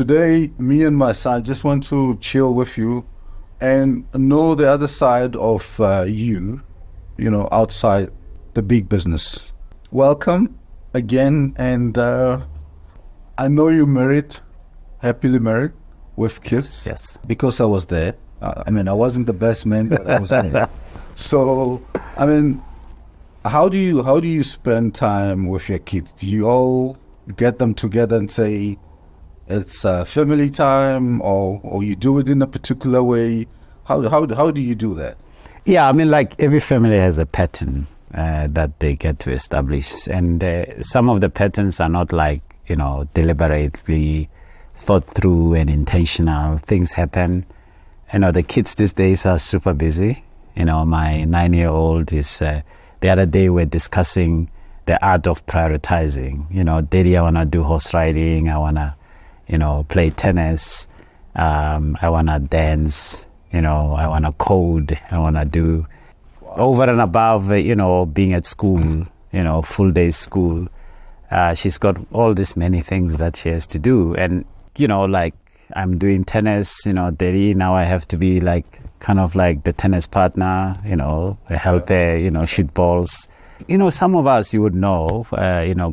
today, me and my son just want to chill with you and know the other side of you, outside the big business. Welcome again, and I know you're married, happily married, with kids. Yes. Because I was there. I wasn't the best man, but I was there. So, how do you spend time with your kids? Do you all get them together and say it's family time, or you do it in a particular way? How do you do that? Yeah, like every family has a pattern that they get to establish, and some of the patterns are not like deliberately thought through and intentional. Things happen. The kids these days are super busy. My 9-year-old is the other day we're discussing the art of prioritizing. Daddy, I want to do horse riding. I want to, play tennis. I want to dance. I want to code. I want to do over and above, being at school, full day school. She's got all these many things that she has to do. And, like I'm doing tennis, Daddy, now I have to be kind of like the tennis partner, help her, shoot balls. Some of us, you would know,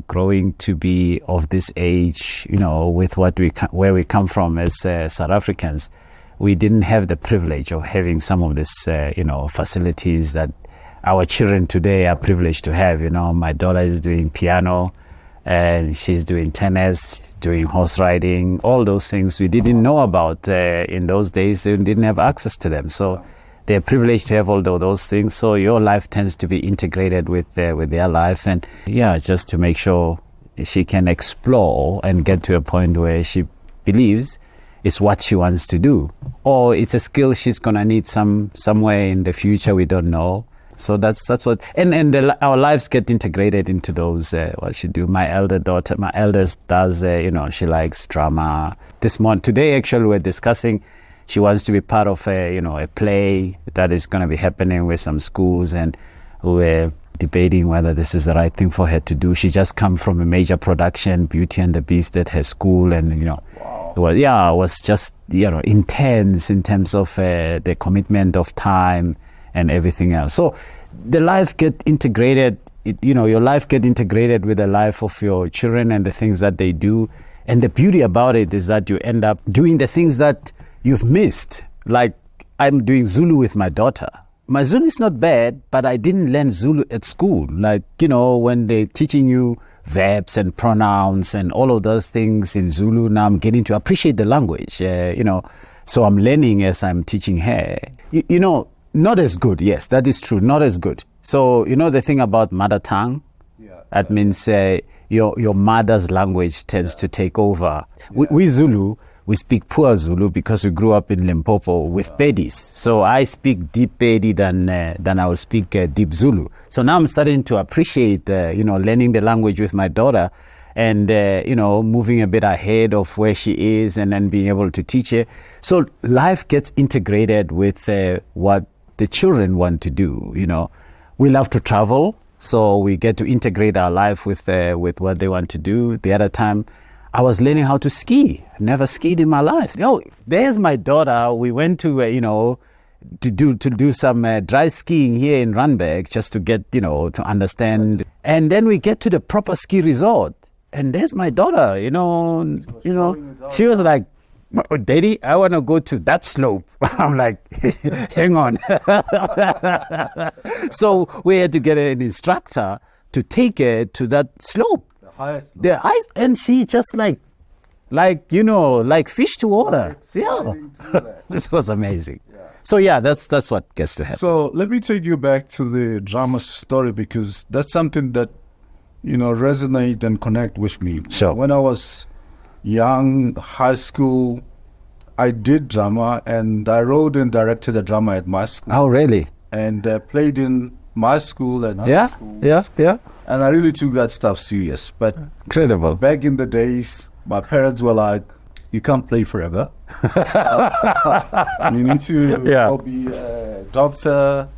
growing to be of this age, with where we come from as South Africans, we didn't have the privilege of having some of this, facilities that our children today are privileged to have. My daughter is doing piano, and she's doing tennis, doing horse riding, all those things we didn't know about. In those days, they didn't have access to them. So they're privileged to have all those things. So your life tends to be integrated with their life. And just to make sure she can explore and get to a point where she believes it's what she wants to do. Or it's a skill she's going to need somewhere in the future, we don't know. So that's what, and our lives get integrated into those, what she do. My eldest does, she likes drama. Today actually we're discussing, she wants to be part of a play that is going to be happening with some schools, and we're debating whether this is the right thing for her to do. She just come from a major production, Beauty and the Beast, at her school, and wow. It was just intense in terms of the commitment of time and everything else. So the life get integrated, your life get integrated with the life of your children and the things that they do. And the beauty about it is that you end up doing the things that you've missed. Like I'm doing Zulu with my daughter. My Zulu is not bad, but I didn't learn Zulu at school. When they're teaching you verbs and pronouns and all of those things in Zulu, now I'm getting to appreciate the language, So I'm learning as I'm teaching her. Not as good, yes, that is true, not as good. So, the thing about mother tongue, that means your mother's language tends to take over. We Zulu, we speak poor Zulu because we grew up in Limpopo with Pedis. So I speak deep Pedi than I will speak deep Zulu. So now I'm starting to appreciate, learning the language with my daughter, and, moving a bit ahead of where she is, and then being able to teach her. So life gets integrated with what the children want to do. We love to travel, so we get to integrate our life with what they want to do. The other time, I was learning how to ski. Never skied in my life. There's my daughter. We went to to do some dry skiing here in Randburg, just to get to understand. And then we get to the proper ski resort, and there's my daughter. She was like, Daddy, I want to go to that slope. I'm like, hang on. So we had to get an instructor to take her to that slope. The highest, and she just like fish to water. This was amazing. Yeah. So that's what gets to happen. So let me take you back to the drama story, because that's something that resonate and connect with me. Sure. When I was young, high school, I did drama, and I wrote and directed a drama at my school. Oh, really? And played in my school and other schools. Yeah. And I really took that stuff serious. But incredible. Back in the days, my parents were like, you can't play forever. You need to go be a doctor,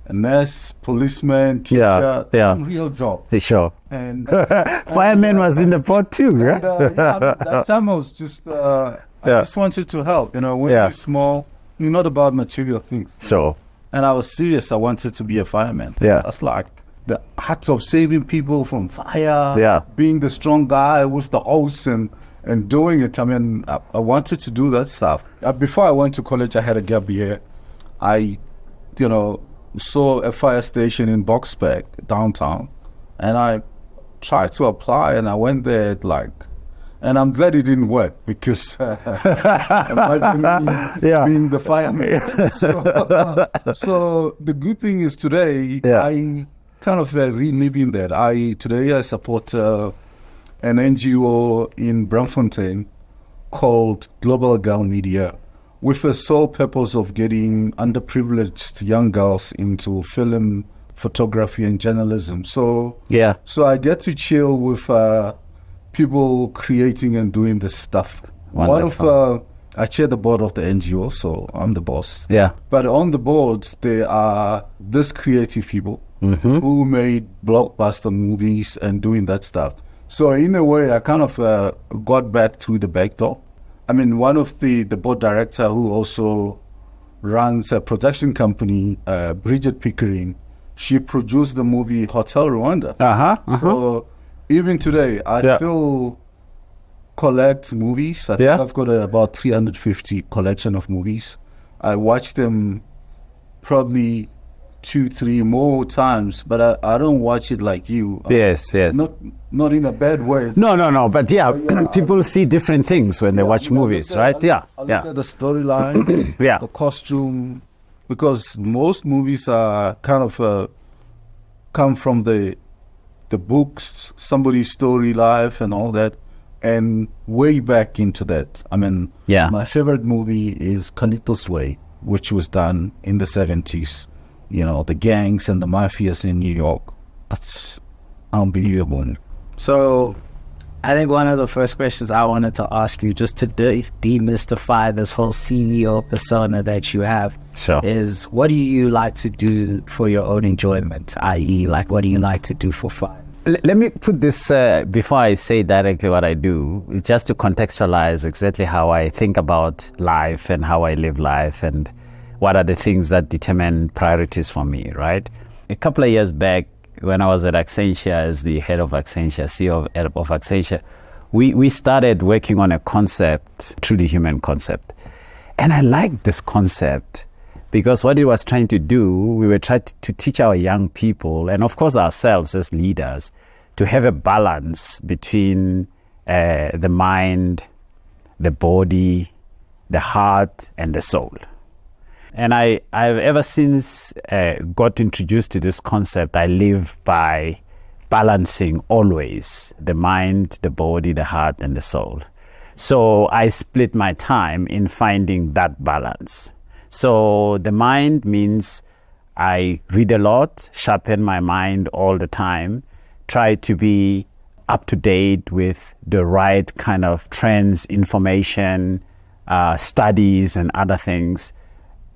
a nurse, policeman, teacher, some real job. Sure. And fireman was in the pot too, and, right? that time I was just, I just wanted to help. You know, when you're small, you're not about material things. So. And I was serious. I wanted to be a fireman. Yeah. That's like the act of saving people from fire. Yeah. Being the strong guy with the hose and doing it. I mean, I wanted to do that stuff. Before I went to college, I had a gap year. I, saw a fire station in Boksburg, downtown. And I tried to apply, and I went there and I'm glad it didn't work, because imagine me being the fireman. So the good thing is today, I kind of reliving that. Today I support an NGO in Braamfontein called Global Girl Media, with the sole purpose of getting underprivileged young girls into film, photography, and journalism. So I get to chill with people creating and doing this stuff. Wonderful. I chair the board of the NGO, so I'm the boss. Yeah. But on the board, there are these creative people who made blockbuster movies and doing that stuff. So in a way, I kind of got back through the back door. I mean, one of the board director who also runs a production company, Bridget Pickering, she produced the movie Hotel Rwanda. So even today, I still collect movies. I think I've got about 350 collection of movies. I watch them probably 2-3 more times, but I don't watch it like you. Yes. Not in a bad way. No. But people see different things when they watch movies, right? I look at the storyline, the costume, because most movies are kind of come from the books, somebody's story life and all that, and way back into that. I mean, my favorite movie is Carlitos Way, which was done in the 70s. The gangs and the mafias in New York. That's unbelievable. So I think one of the first questions I wanted to ask you, just to demystify this whole CEO persona that you have, is what do you like to do for your own enjoyment, i.e. what do you like to do for fun? Let me put this, before I say directly what I do, just to contextualize exactly how I think about life and how I live life and what are the things that determine priorities for me, right? A couple of years back, when I was at Accenture as the head of Accenture, CEO of Accenture, we started working on a concept, truly human concept. And I liked this concept because what it was trying to do, we were trying to teach our young people, and of course ourselves as leaders, to have a balance between the mind, the body, the heart, and the soul. And I've ever since got introduced to this concept, I live by balancing always the mind, the body, the heart, and the soul. So I split my time in finding that balance. So the mind means I read a lot, sharpen my mind all the time, try to be up to date with the right kind of trends, information, studies, and other things.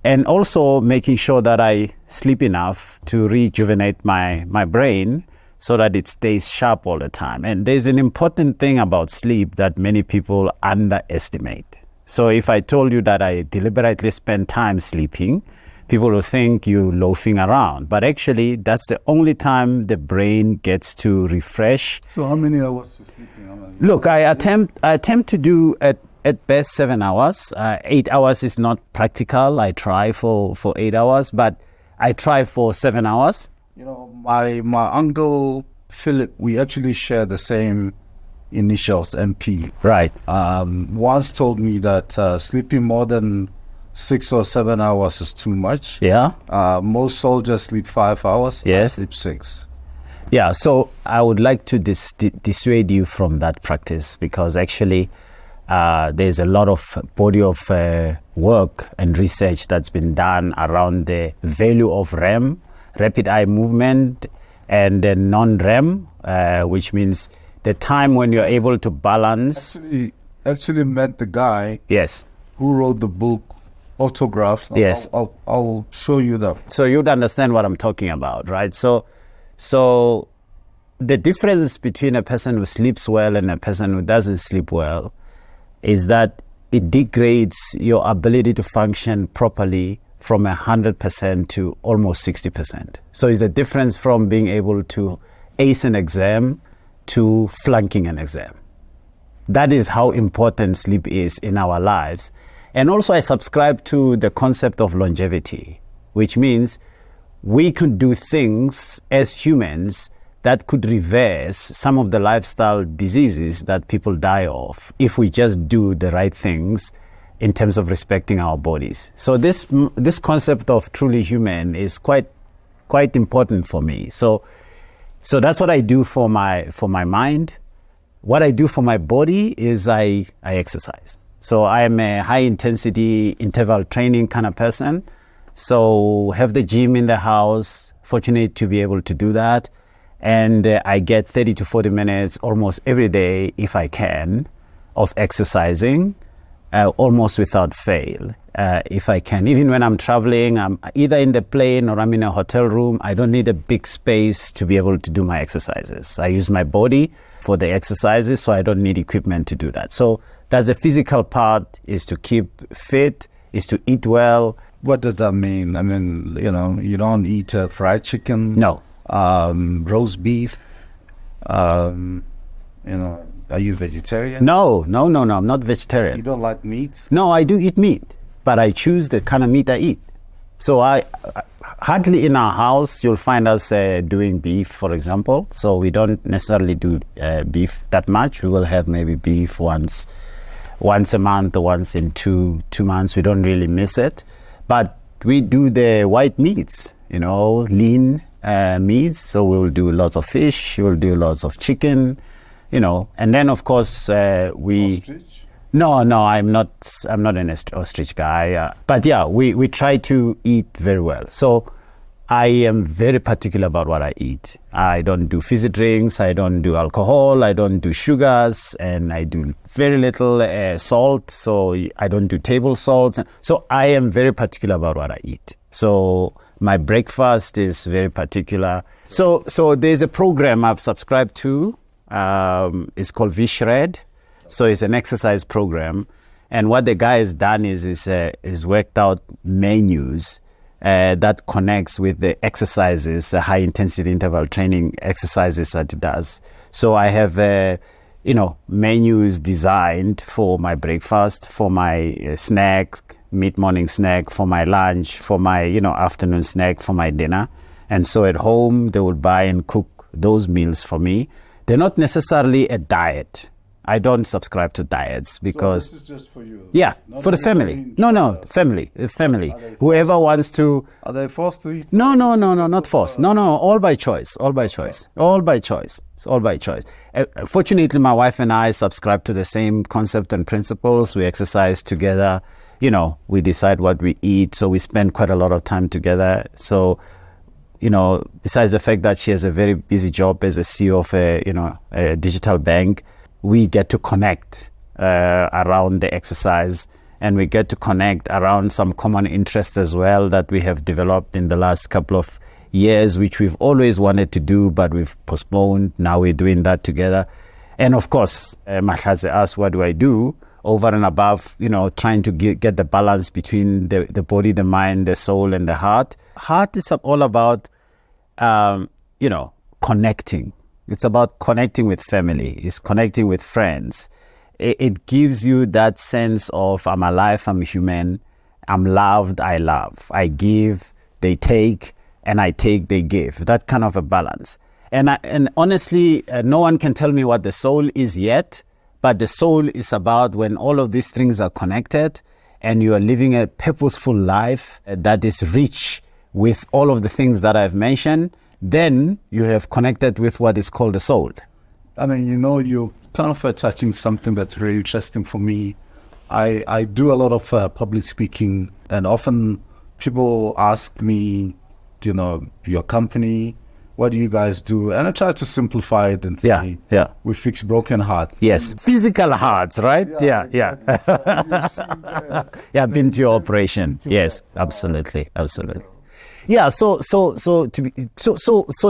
And also making sure that I sleep enough to rejuvenate my brain so that it stays sharp all the time. And there's an important thing about sleep that many people underestimate. So if I told you that I deliberately spend time sleeping, people will think you're loafing around. But actually, that's the only time the brain gets to refresh. So how many hours you sleeping? Look, I attempt to do at best 7 hours. 8 hours is not practical. I try for 8 hours, but I try for 7 hours. My uncle Philip, we actually share the same initials, MP. Right. Once told me that sleeping more than 6 or 7 hours is too much. Yeah. Most soldiers sleep 5 hours. Yes. I sleep 6. Yeah. So I would like to dissuade you from that practice, because actually there's a lot of body of work and research that's been done around the value of REM, rapid eye movement, and the non-REM, which means the time when you're able to balance. Actually met the guy yes who wrote the book autographs. Yes. I'll show you them. So you'd understand what I'm talking about, right? So the difference between a person who sleeps well and a person who doesn't sleep well is that it degrades your ability to function properly from 100% to almost 60%. So it's a difference from being able to ace an exam to flunking an exam. That is how important sleep is in our lives. And also I subscribe to the concept of longevity, which means we could do things as humans that could reverse some of the lifestyle diseases that people die of if we just do the right things in terms of respecting our bodies. So this concept of truly human is quite important for me. So that's what I do for my mind. What I do for my body is I exercise. So I am a high intensity interval training kind of person. So have the gym in the house, fortunate to be able to do that. And I get 30 to 40 minutes almost every day, if I can, of exercising, almost without fail. If I can, even when I'm traveling, I'm either in the plane or I'm in a hotel room, I don't need a big space to be able to do my exercises. I use my body for the exercises, so I don't need equipment to do that. So that's the physical part, is to keep fit, is to eat well. What does that mean? I mean, you don't eat fried chicken? No. Roast beef? Are you vegetarian? No, I'm not vegetarian. You don't like meat? No, I do eat meat, but I choose the kind of meat I eat. So I hardly in our house you'll find us doing beef, for example. So we don't necessarily do beef that much. We will have maybe beef once a month or once in two months. We don't really miss it, but we do the white meats, lean meats. So we'll do lots of fish. We'll do lots of chicken. And then of course Ostrich? No, I'm not an ostrich guy. But yeah, we try to eat very well. So I am very particular about what I eat. I don't do fizzy drinks. I don't do alcohol. I don't do sugars, and I do very little salt. So I don't do table salt. So I am very particular about what I eat. So my breakfast is very particular. So there's a program I've subscribed to. It's called V-Shred. So it's an exercise program, and what the guy has done is worked out menus that connects with the exercises, high intensity interval training exercises that it does. So I have menus designed for my breakfast, for my snacks, mid-morning snack, for my lunch, for my afternoon snack, for my dinner. And so at home they will buy and cook those meals for me. They're not necessarily a diet. I don't subscribe to diets because... So this is just for you? Yeah, for the family. No, family. Whoever wants to... Are they forced to eat? No, not forced. No, all by choice. Fortunately, my wife and I subscribe to the same concept and principles. We exercise together. We decide what we eat. So we spend quite a lot of time together. So... besides the fact that she has a very busy job as a CEO of a digital bank, we get to connect around the exercise, and we get to connect around some common interests as well that we have developed in the last couple of years, which we've always wanted to do, but we've postponed. Now we're doing that together. And of course, Mahlatse asked, what do I do? Over and above, trying to get the balance between the body, the mind, the soul, and the heart. Heart is all about, connecting. It's about connecting with family. It's connecting with friends. It gives you that sense of I'm alive, I'm human, I'm loved, I love. I give, they take, and I take, they give. That kind of a balance. And honestly, no one can tell me what the soul is yet. But the soul is about when all of these things are connected and you are living a purposeful life that is rich with all of the things that I've mentioned, then you have connected with what is called the soul. I mean, you're kind of touching something that's very interesting for me. I do a lot of public speaking, and often people ask me, your company, what do you guys do? And I try to simplify it and say, we fix broken hearts. Yes, physical hearts, right? Yeah. Yeah, been to your operation. Yes, absolutely. Yeah, so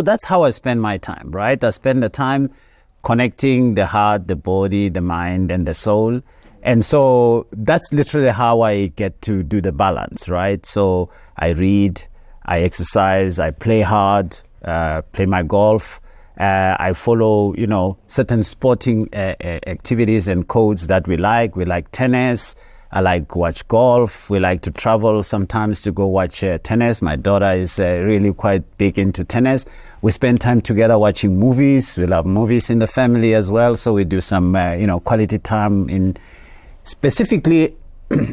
that's how I spend my time, right? I spend the time connecting the heart, the body, the mind, and the soul. And so that's literally how I get to do the balance, right? So I read, I exercise, I play hard, play my golf. I follow, certain sporting activities and codes that we like. We like tennis. I like watch golf. We like to travel sometimes to go watch tennis. My daughter is really quite big into tennis. We spend time together watching movies. We love movies in the family as well. So we do some, quality time in specifically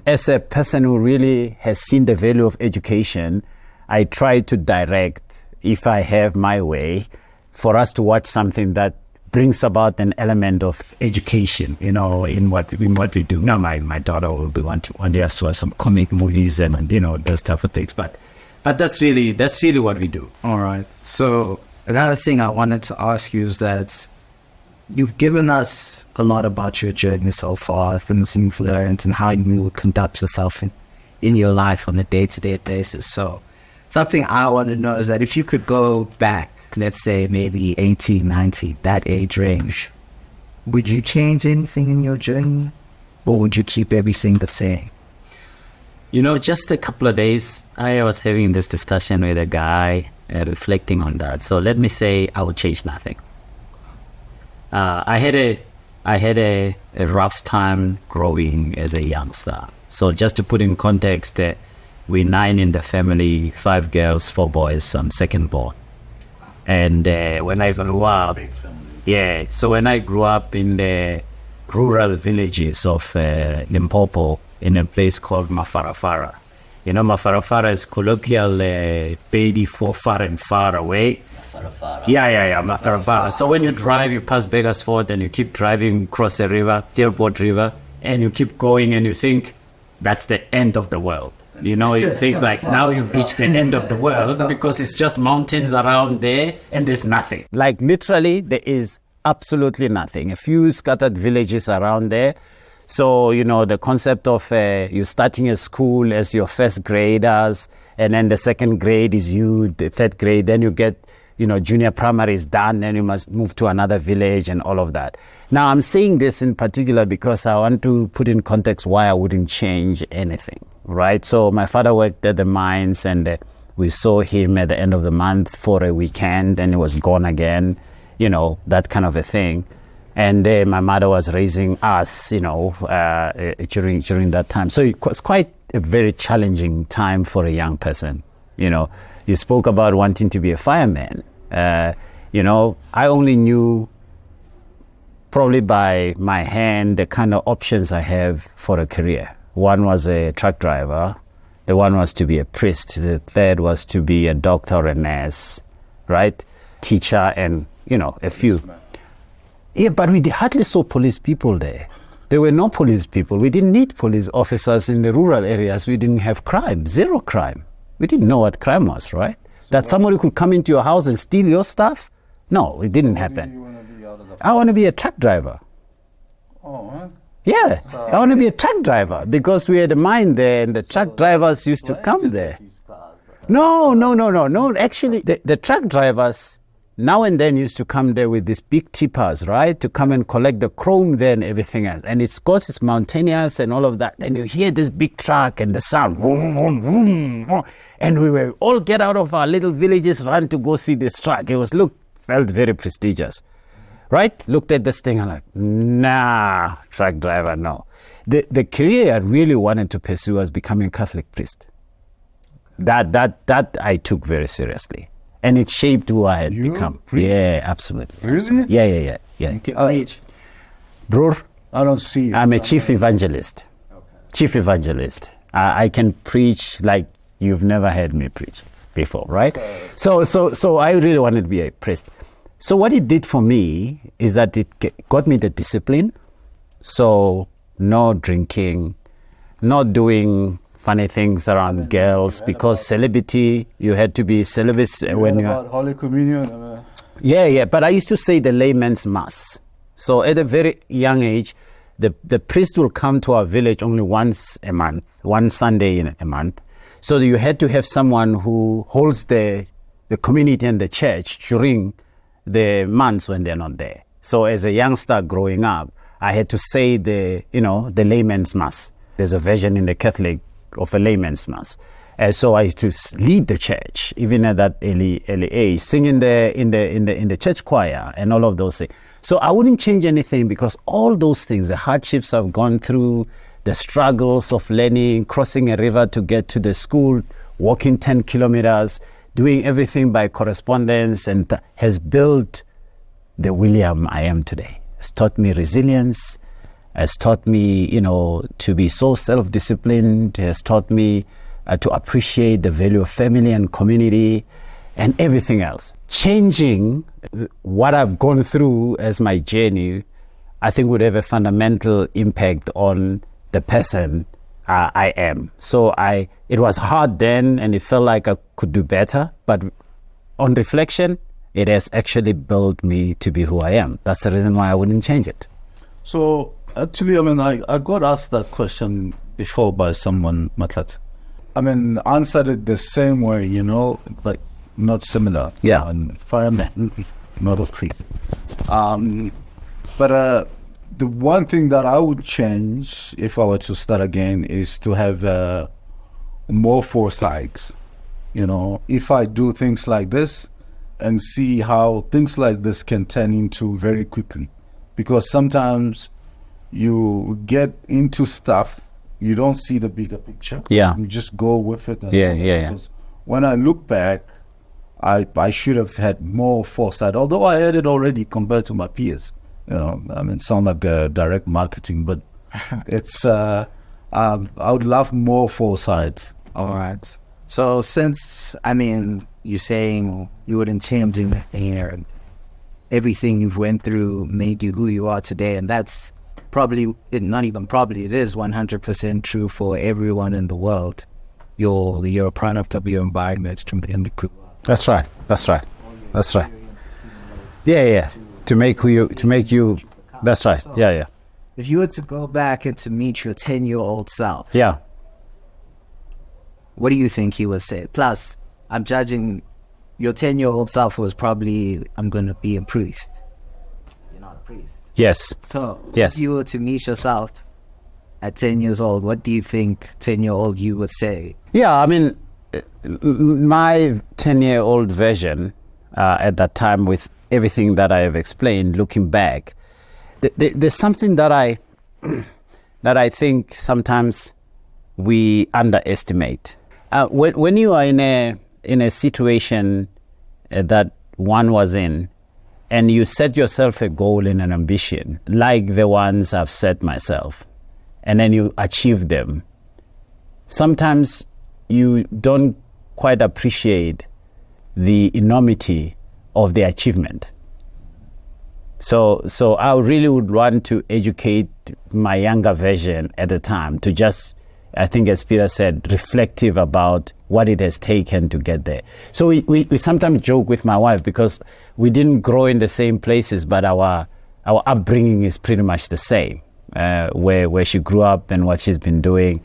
as a person who really has seen the value of education. I try to direct, if I have my way, for us to watch something that brings about an element of education, in what we do. Now, my daughter will be one day I saw some comic movies and those type of things. But that's really what we do. All right. So another thing I wanted to ask you is that you've given us a lot about your journey so far, things you've learned, and how you would conduct yourself in your life on a day-to-day basis. So something I want to know is that if you could go back, let's say maybe 18, 19, that age range, would you change anything in your journey, or would you keep everything the same? Just a couple of days, I was having this discussion with a guy, reflecting on that. So let me say I would change nothing. I had a rough time growing as a youngster. So just to put in context, we're 9 in the family, 5 girls, 4 boys. I'm second born. And when I grew up, so when I grew up in the rural villages of Limpopo, in a place called Mafarafara. Mafarafara is colloquial Pedi for far and far away. Yeah, Mafarafara. So when you drive, you pass Beggarsford and you keep driving across the river, Dearport River, and you keep going and you think that's the end of the world. You think like now you've reached the end of the world because it's just mountains around there and there's nothing. Like literally there is absolutely nothing. A few scattered villages around there. So, the concept of you starting a school as your first graders, and then the second grade is you, the third grade, then you get, junior primary is done, then you must move to another village and all of that. Now, I'm saying this in particular because I want to put in context why I wouldn't change anything, right? So my father worked at the mines, and we saw him at the end of the month for a weekend, and he was gone again, that kind of a thing. And my mother was raising us, during that time. So it was quite a very challenging time for a young person. You spoke about wanting to be a fireman. I only knew probably by my hand the kind of options I have for a career. One was a truck driver. The one was to be a priest. The third was to be a doctor or a nurse, right? Teacher and, a few. Yeah, but we hardly saw police people there. There were no police people. We didn't need police officers in the rural areas. We didn't have crime, zero crime. We didn't know what crime was, right? That somebody could come into your house and steal your stuff? No, it didn't happen. I want to be a truck driver. Oh, huh? Yeah, I want to be a truck driver because we had a mine there and the truck drivers used to come there. No. Actually, the truck drivers now and then used to come there with these big tippers, right? To come and collect the chrome there and everything else. And it's mountainous and all of that. And you hear this big truck and the sound. Vroom, vroom, vroom, vroom. And we were all get out of our little villages, run to go see this truck. Felt very prestigious, right? Looked at this thing and like, nah, truck driver, no. The career I really wanted to pursue was becoming a Catholic priest. That I took very seriously. And it shaped who I had become. Priest? Yeah, absolutely. Really? Yeah. Age? Bro, I don't see you. I'm a chief evangelist. Okay. Chief evangelist. I can preach like you've never heard me preach before, right? Okay. So I really wanted to be a priest. So what it did for me is that it got me the discipline. So no drinking, not doing funny things around girls, because celibacy, you had to be celibate when you about Holy Communion. Yeah. But I used to say the layman's mass. So at a very young age, the priest will come to our village only once a month, one Sunday in a month. So you had to have someone who holds the community and the church during the months when they're not there. So as a youngster growing up, I had to say the layman's mass. There's a version in the Catholic of a layman's mass. So I used to lead the church, even at that early age, sing in the church choir and all of those things. So I wouldn't change anything, because all those things, the hardships I've gone through, the struggles of learning, crossing a river to get to the school, walking 10 kilometers, doing everything by correspondence, and has built the William I am today. It's taught me resilience, has taught me, to be so self-disciplined, has taught me to appreciate the value of family and community and everything else. Changing what I've gone through as my journey, I think would have a fundamental impact on the person I am. So it was hard then, and it felt like I could do better, but on reflection, it has actually built me to be who I am. That's the reason why I wouldn't change it. So actually, I got asked that question before by someone, Matlat. Answered it the same way, but not similar. Yeah. And fireman, not a priest. But the one thing that I would change if I were to start again is to have more foresight. If I do things like this and see how things like this can turn into very quickly. Because sometimes you get into stuff, you don't see the bigger picture. Yeah. You just go with it. Yeah. Because when I look back, I should have had more foresight, although I had it already compared to my peers. Sound like direct marketing, but it's, I would love more foresight. All right. So since, you're saying you wouldn't change anything, and everything you've went through made you who you are today, and that's probably, not even probably, it is 100% true for everyone in the world. You're a product of your environment. That's right. Yeah. To make you. That's right. So, Yeah. If you were to go back and to meet your 10-year-old self, yeah, what do you think he would say? Plus, I'm judging your 10-year-old self was probably, I'm going to be a priest. You're not a priest. Yes. So, yes. If you were to meet yourself at 10 years old, what do you think 10-year-old you would say? Yeah, my 10-year-old version at that time, with everything that I have explained, looking back, there's something that I think sometimes we underestimate. When you are in a situation that one was in, and you set yourself a goal and an ambition, like the ones I've set myself, and then you achieve them, sometimes you don't quite appreciate the enormity of the achievement. So I really would want to educate my younger version at the time to just, I think as Peter said, reflective about what it has taken to get there. So we sometimes joke with my wife, because we didn't grow in the same places, but our upbringing is pretty much the same, where she grew up and what she's been doing,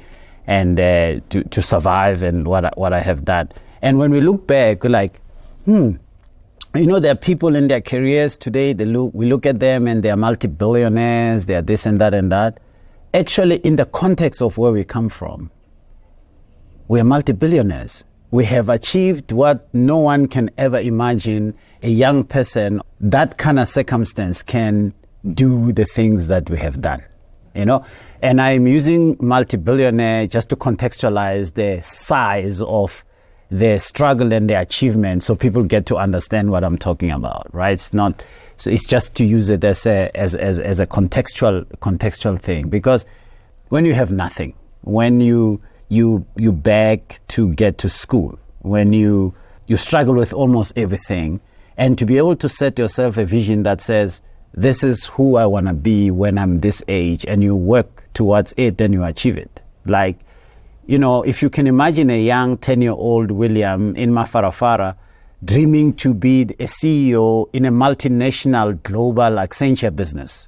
and to survive and what I have done. And when we look back, we're like, there are people in their careers today, we look at them and they're multi-billionaires, they're this and that and that. Actually, in the context of where we come from, we're multi-billionaires. We have achieved what no one can ever imagine a young person, that kind of circumstance, can do the things that we have done. And I'm using multi-billionaire just to contextualize the size of their struggle and their achievement, so people get to understand what I'm talking about, right? It's not, so it's just to use it as a contextual thing. Because when you have nothing, when you beg to get to school, when you struggle with almost everything, and to be able to set yourself a vision that says, this is who I want to be when I'm this age, and you work towards it, then you achieve it. Like, if you can imagine a young 10-year-old William in Mafarafara dreaming to be a CEO in a multinational global Accenture business,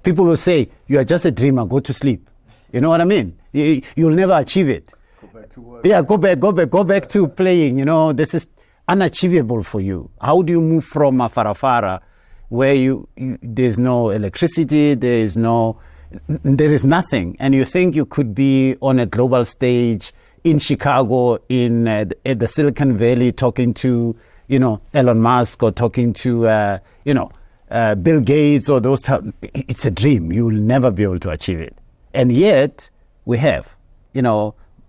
people will say, you are just a dreamer, go to sleep. You know what I mean? You'll never achieve it. Go back to work. Yeah, go back to playing. This is unachievable for you. How do you move from Mafarafara, where there's no electricity, there is nothing, and you think you could be on a global stage in Chicago, at the Silicon Valley, talking to, Elon Musk, or talking to, Bill Gates, or those type. It's a dream. You will never be able to achieve it. And yet, we have.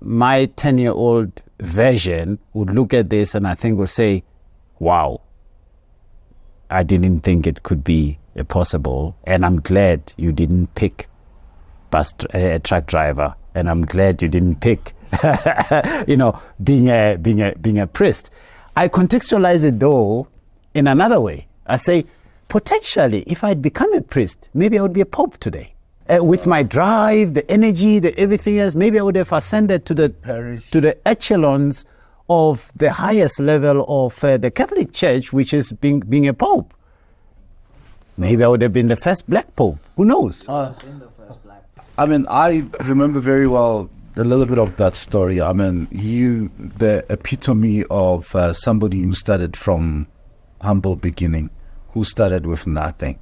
My 10-year-old version would look at this and I think will say, wow, I didn't think it could be possible. And I'm glad you didn't pick a truck driver. And I'm glad you didn't pick, being a priest. I contextualize it though in another way. I say, potentially, if I'd become a priest, maybe I would be a pope today. With my drive, the energy, the everything else, maybe I would have ascended to the echelons of the highest level of the Catholic Church, which is being a pope. Maybe I would have been the first black pope. Who knows? I remember very well a little bit of that story. The epitome of somebody who started from humble beginning, who started with nothing.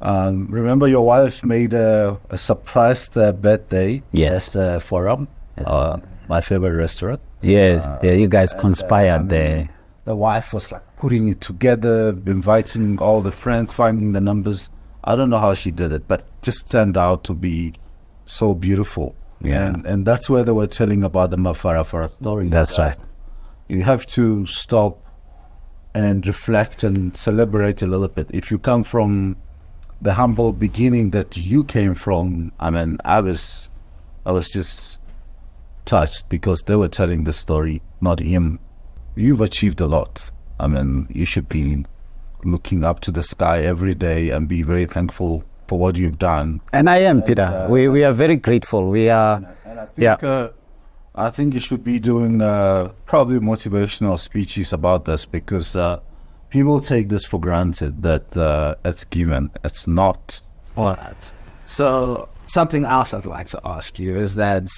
Remember your wife made a surprise birthday. Yes. At the Forum, yes. My favorite restaurant. Yes, you guys conspired there. The wife was like putting it together, inviting all the friends, finding the numbers. I don't know how she did it, but it just turned out to be so beautiful. Yeah. And that's where they were telling about the Mafarafara story. That's right. You have to stop and reflect and celebrate a little bit. If you come from the humble beginning that you came from, I was just touched because they were telling the story, not him. You've achieved a lot. You should be looking up to the sky every day and be very thankful for what you've done. And I am, Peter. We are very grateful. We are. And I think you should be doing probably motivational speeches about this because people take this for granted that it's given. It's not. All right. So something else I'd like to ask you is that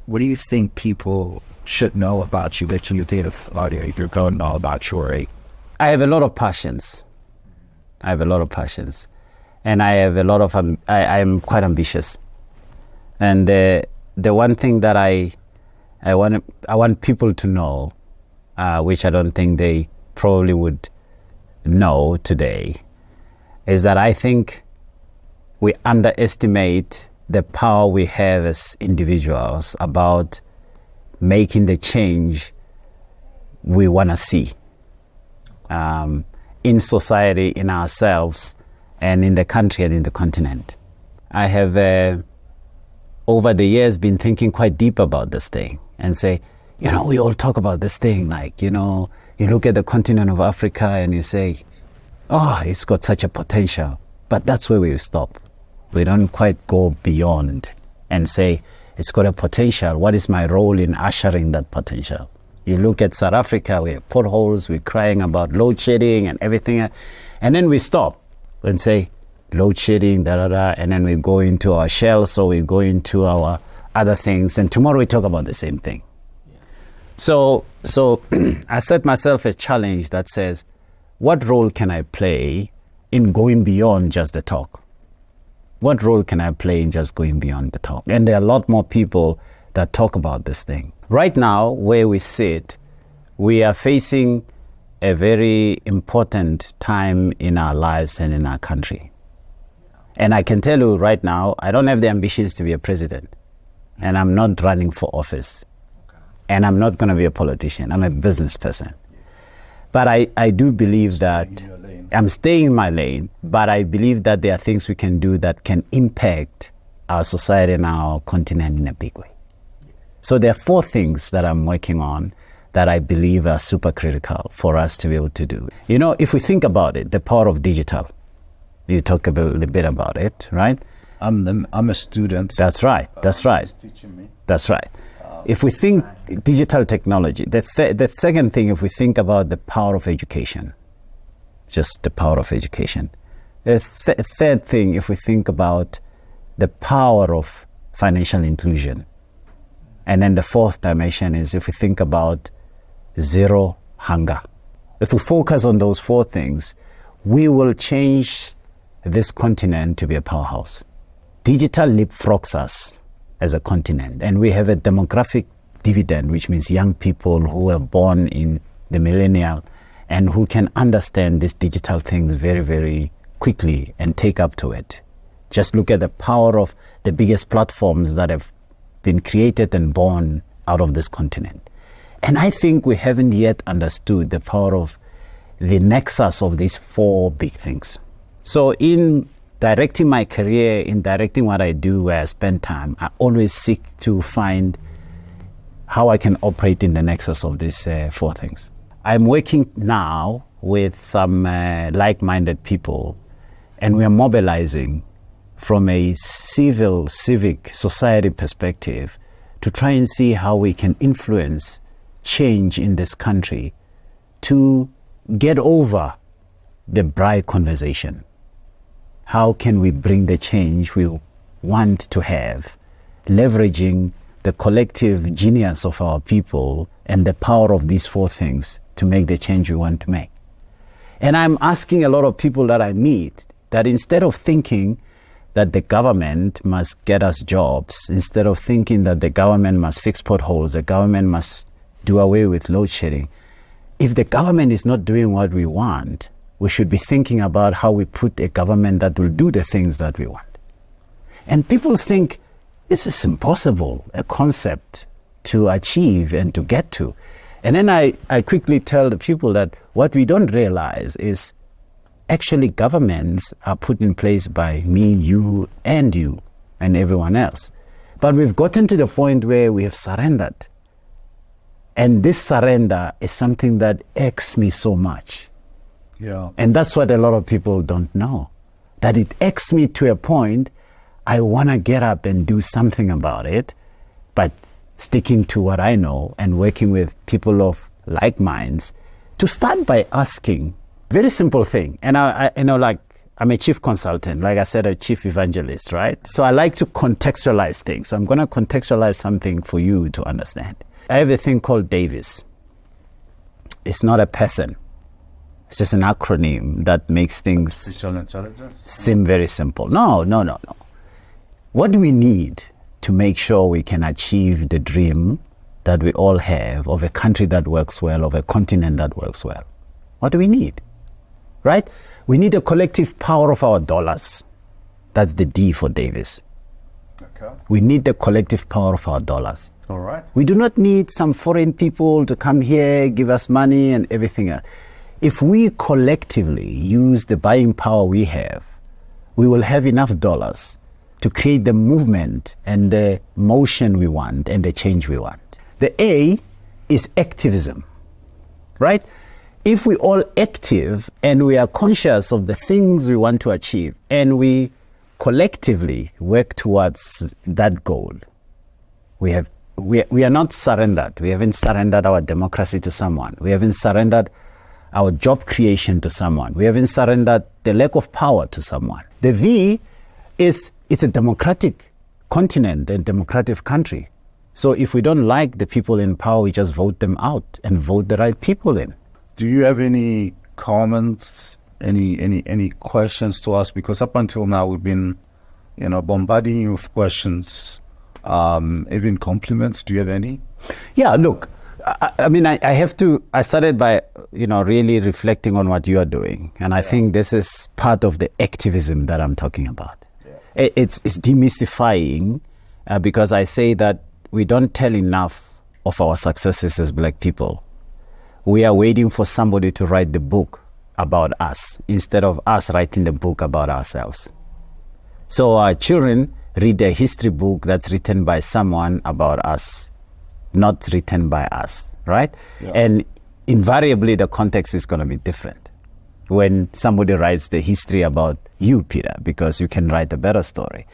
what do you think people should know about you that you did if you're going to know about Chori? I have a lot of passions. And I have a lot of, I am quite ambitious. And the one thing that I want people to know, which I don't think they probably would know today, is that I think we underestimate the power we have as individuals about making the change we want to see in society, in ourselves, and in the country and in the continent. I have, over the years, been thinking quite deep about this thing and say, we all talk about this thing, like, you look at the continent of Africa and you say, it's got such a potential. But that's where we stop. We don't quite go beyond and say, it's got a potential. What is my role in ushering that potential? You look at South Africa, we have potholes, we're crying about load shedding and everything. And then we stop and say, load shedding, and then we go into our shells or we go into our other things. And tomorrow we talk about the same thing. Yeah. So I set myself a challenge that says, what role can I play in going beyond just the talk? What role can I play in just going beyond the talk? And there are a lot more people that talk about this thing. Right now, where we sit, we are facing a very important time in our lives and in our country. And I can tell you right now, I don't have the ambitions to be a president. And I'm not running for office. Okay. And I'm not going to be a politician. I'm a business person. Yes. But I do believe that I'm staying in my lane, but I believe that there are things we can do that can impact our society and our continent in a big way. Yes. So there are 4 things that I'm working on that I believe are super critical for us to be able to do. If we think about it, the power of digital. You talk a little bit about it, right? I'm a student. That's right. That's right. He's teaching me. That's right. If we think digital technology, the second thing, if we think about the power of education, just the power of education. The third thing, if we think about the power of financial inclusion. And then the fourth dimension is if we think about zero hunger. If we focus on those four things, we will change this continent to be a powerhouse. Digital leapfrogs us as a continent, and we have a demographic dividend, which means young people who are born in the millennial and who can understand these digital things very, very quickly and take up to it. Just look at the power of the biggest platforms that have been created and born out of this continent. And I think we haven't yet understood the power of the nexus of these four big things. So in directing my career, in directing what I do, where I spend time, I always seek to find how I can operate in the nexus of these four things. I'm working now with some like-minded people, and we are mobilizing from a civic society perspective to try and see how we can influence change in this country to get over the bribe conversation. How can we bring the change we want to have, leveraging the collective genius of our people and the power of these four things to make the change we want to make? And I'm asking a lot of people that I meet that instead of thinking that the government must get us jobs, instead of thinking that the government must fix potholes, the government must do away with load shedding, if the government is not doing what we want, we should be thinking about how we put a government that will do the things that we want. And people think this is impossible, a concept to achieve and to get to. And then I quickly tell the people that what we don't realize is actually governments are put in place by me, you and everyone else. But we've gotten to the point where we have surrendered. And this surrender is something that irks me so much. Yeah. And that's what a lot of people don't know. That it irks me to a point, I want to get up and do something about it, but sticking to what I know and working with people of like minds to start by asking, very simple thing. And I'm a chief consultant, like I said, a chief evangelist, right? So I like to contextualize things. So I'm going to contextualize something for you to understand. I have a thing called Davis. It's not a person. It's just an acronym that makes things seem very simple. No. What do we need to make sure we can achieve the dream that we all have of a country that works well, of a continent that works well? What do we need? Right? We need a collective power of our dollars. That's the D for Davis. Okay. We need the collective power of our dollars. All right. We do not need some foreign people to come here, give us money and everything else. If we collectively use the buying power we have, we will have enough dollars to create the movement and the motion we want and the change we want. The A is activism, right? If we all active and we are conscious of the things we want to achieve and we collectively work towards that goal, we are not surrendered. We haven't surrendered our democracy to someone. We haven't surrendered our job creation to someone. We haven't surrendered the lack of power to someone. The V is, it's a democratic continent and democratic country. So if we don't like the people in power, we just vote them out and vote the right people in. Do you have any comments, any questions to ask? Because up until now we've been, bombarding you with questions, even compliments. Do you have any? Yeah, look, I started by, really reflecting on what you are doing. And I think this is part of the activism that I'm talking about. Yeah. It's demystifying because I say that we don't tell enough of our successes as Black people. We are waiting for somebody to write the book about us instead of us writing the book about ourselves. So our children read a history book that's written by someone about us, not written by us, right? Yeah. And invariably the context is going to be different. when somebody writes the history about you, Peter, because you can write a better story.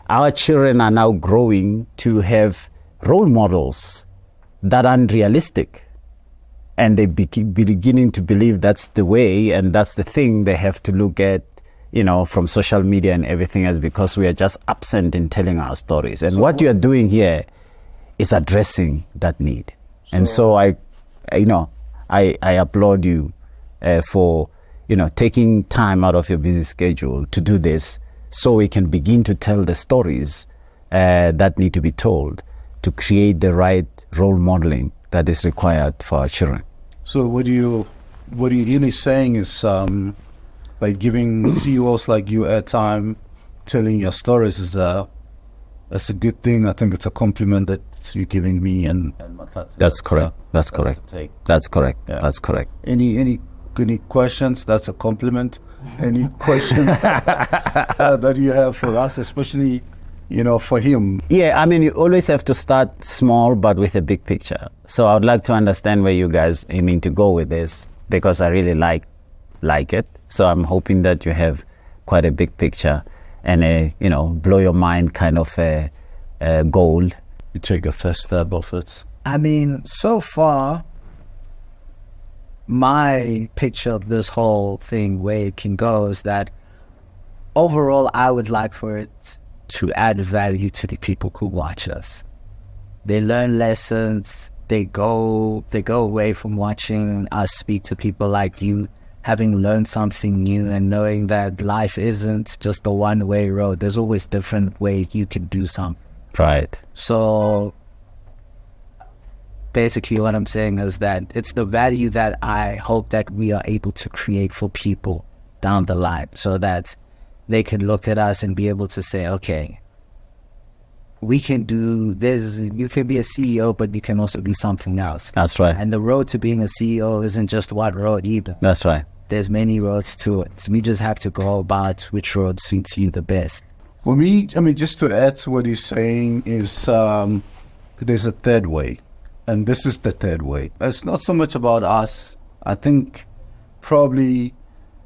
Our children are now growing to have role models that are unrealistic. And they beginning to believe that's the way and that's the thing they have to look at, from social media and everything else, because we are just absent in telling our stories. And what you are doing here is addressing that need. And so I applaud you for, taking time out of your busy schedule to do this, so we can begin to tell the stories that need to be told to create the right role modeling that is required for our children. So what you're really saying is, by giving CEOs like you airtime, telling your stories that's a good thing. I think it's a compliment that you're giving me and That's correct. That's correct. That's correct. Yeah. That's correct. Any questions? That's a compliment. Any questions that you have for us, especially, for him? Yeah, you always have to start small, but with a big picture. So I would like to understand where you guys aiming to go with this, because I really like it. So I'm hoping that you have quite a big picture and a, blow your mind kind of a goal. You take a first step of it. So far, my picture of this whole thing, where it can go, is that overall, I would like for it to add value to the people who watch us. They learn lessons. They go away from watching us speak to people like you, having learned something new and knowing that life isn't just a one-way road. There's always different ways you can do something. Right. So basically what I'm saying is that it's the value that I hope that we are able to create for people down the line, so that they can look at us and be able to say, okay, we can do this. You can be a CEO, but you can also be something else. That's right. And the road to being a CEO isn't just one road either. That's right. There's many roads to it. We just have to go about which road suits you the best. For me, just to add to what he's saying is, there's a third way, and this is the third way. It's not so much about us. I think probably,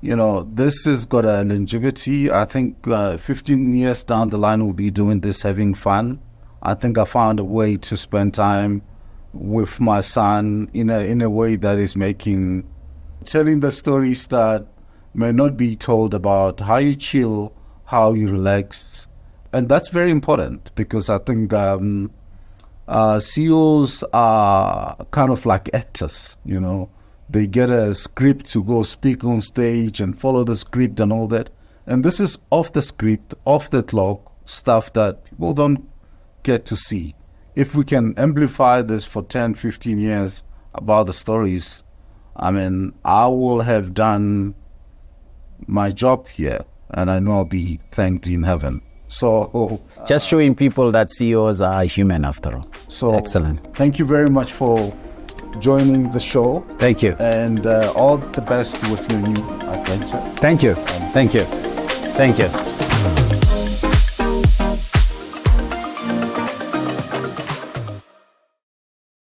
this has got a longevity. I think 15 years down the line, we'll be doing this, having fun. I think I found a way to spend time with my son in a way that is telling the stories that may not be told, about how you chill, how you relax. And that's very important, because I think CEOs are kind of like actors, They get a script to go speak on stage and follow the script and all that. And this is off the script, off the clock, stuff that people don't get to see. If we can amplify this for 10, 15 years about the stories, I will have done my job here, and I know I'll be thanked in heaven. So just showing people that CEOs are human after all. So excellent. Thank you very much for joining the show. Thank you. And all the best with your new adventure. Thank you. Thank you. Thank you.